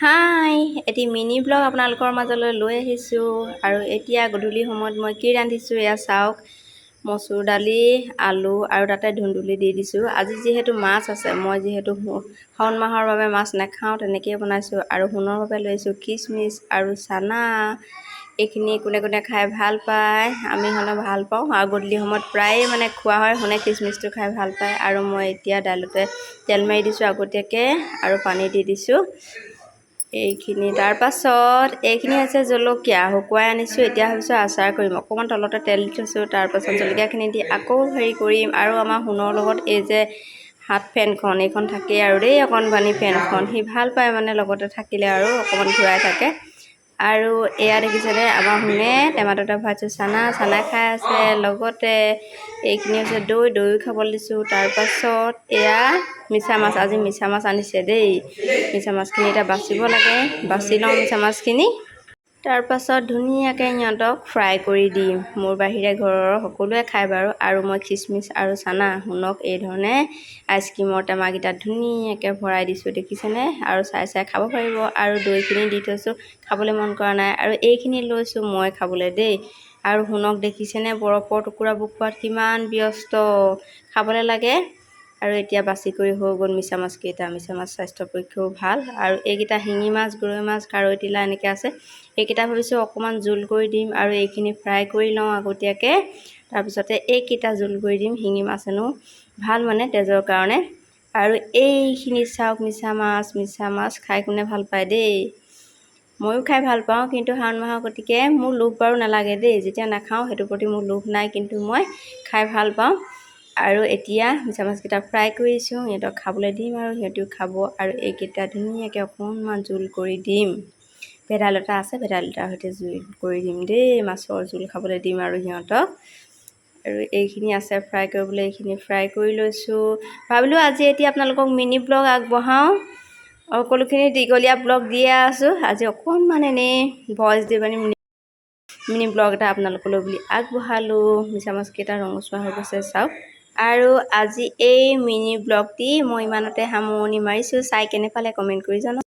হাই, এটি mini blog আপোনালোকৰ মাজলৈ লৈ আহিছোঁ। আৰু এতিয়া গধূলি সময়ত মই কি ৰান্ধিছোঁ এয়া চাওক। মচুৰ দালি, আলু আৰু তাতে ধুন্দুলি দি দিছোঁ। আজি যিহেতু মাছ আছে, মই যিহেতু শাওণ মাহৰ বাবে মাছ নাখাওঁ, তেনেকৈয়ে বনাইছোঁ। আৰু সোণৰ বাবে লৈছোঁ কিচমিচ আৰু চানা। এইখিনি কোনে কোনে খাই ভাল পায়, আমি হ'লে ভাল পাওঁ। আৰু গধূলি সময়ত প্ৰায়ে খোৱা হয়, সোণে কিচমিচটো খাই ভাল পায়। আৰু মই এতিয়া দাইলতে তেল মাৰি দিছোঁ আগতীয়াকৈ আৰু পানী দি দিছোঁ। এইখিনি তাৰপাছত এইখিনি হৈছে জলকীয়া শুকুৱাই আনিছোঁ। এতিয়া ভাবিছোঁ আচাৰ কৰিম। অকণমান তলতে তেল দি থৈছোঁ, তাৰপাছত জলকীয়াখিনি দি আকৌ হেৰি কৰিম। আৰু আমাৰ সোণৰ লগত এই যে হাত ফেনখন, এইখন থাকেই আৰু দেই, অকণমানি ফেনখন, সি ভাল পায় লগতে থাকিলে আৰু অকণমান ঘূৰাই থাকে। আৰু এয়া দেখিছেনে, আমাৰ সোণে টেমাটোতে ভৰাইছোঁ চানা খাই আছে। লগতে এইখিনি হৈছে দৈও খাবলৈ দিছোঁ। তাৰপাছত এয়া মিছা মাছ, আজি মিছা মাছ আনিছে দেই। মিছা মাছখিনি এতিয়া বাচিব লাগে, বাচি লওঁ মিছা মাছখিনি। তাৰপাছত ধুনীয়াকৈ সিহঁতক ফ্ৰাই কৰি দিম। মোৰ বাহিৰে ঘৰৰ সকলোৱে খায় বাৰু। আৰু মই খিচমিচ আৰু চানা সোণক এই ধৰণে আইচক্ৰীমৰ টেমাকেইটাত ধুনীয়াকৈ ভৰাই দিছোঁ, দেখিছেনে। আৰু চাই খাব পাৰিব। আৰু দৈখিনি দি থৈছোঁ, খাবলৈ মন কৰা নাই। আৰু এইখিনি লৈছোঁ মই খাবলৈ দেই। আৰু সোণক দেখিছেনে, বৰফৰ টুকুৰাবোৰ খোৱাত কিমান ব্যস্ত, খাবলৈ লাগে। আৰু এতিয়া বাছি কৰি হৈ গ'ল মিছা মাছকেইটা। মিছা মাছ স্বাস্থ্যৰ পক্ষেও ভাল। আৰু এইকেইটা শিঙি মাছ, গৰৈ মাছ, কাৱৈ তিলা এনেকৈ আছে। এইকেইটা ভাবিছোঁ অকণমান জোল কৰি দিম আৰু এইখিনি ফ্ৰাই কৰি লওঁ আগতীয়াকৈ। তাৰপিছতে এইকেইটা জোল কৰি দিম। শিঙি মাছ হেনো ভাল তেজৰ কাৰণে। আৰু এইখিনি চাওক, মিছা মাছ খাই কোনে ভাল পায় দেই। ময়ো খাই ভাল পাওঁ, কিন্তু শাওণ মাহৰ গতিকে মোৰ লোভ বাৰু নালাগে দেই। যেতিয়া নাখাওঁ সেইটোৰ প্ৰতি মোৰ লোভ নাই, কিন্তু মই খাই ভাল পাওঁ। আৰু এতিয়া মিছা মাছকেইটা ফ্ৰাই কৰিছোঁ, সিহঁতক খাবলৈ দিম আৰু সিহঁতেও খাব। আৰু এইকেইটা ধুনীয়াকৈ অকণমান জোল কৰি দিম। ভেদাইলতা আছে, ভেদাইলতাৰ সৈতে জোল কৰি দিম দেই, মাছৰ জোল খাবলৈ দিম আৰু সিহঁতক। আৰু এইখিনি আছে ফ্ৰাই কৰিবলৈ, এইখিনি ফ্ৰাই কৰি লৈছোঁ। ভাবিলোঁ আজি এতিয়া আপোনালোকক মিনি ব্লগ আগবঢ়াওঁ। সকলোখিনি দীঘলীয়া ব্লগ দিয়ে আছোঁ, আজি অকণমান এনেই ভইচ দি মিনি ব্লগ এটা আপোনালোকলৈ বুলি আগবঢ়ালোঁ। মিছা মাছকেইটা ৰঙচুৱা হৈ গৈছে চাওক। আৰু আজি এই মিনি ব্লগটি মই ইমানতে সামৰণি মাৰিছোঁ। চাই কেনে পালে কমেণ্ট কৰি জনাওক।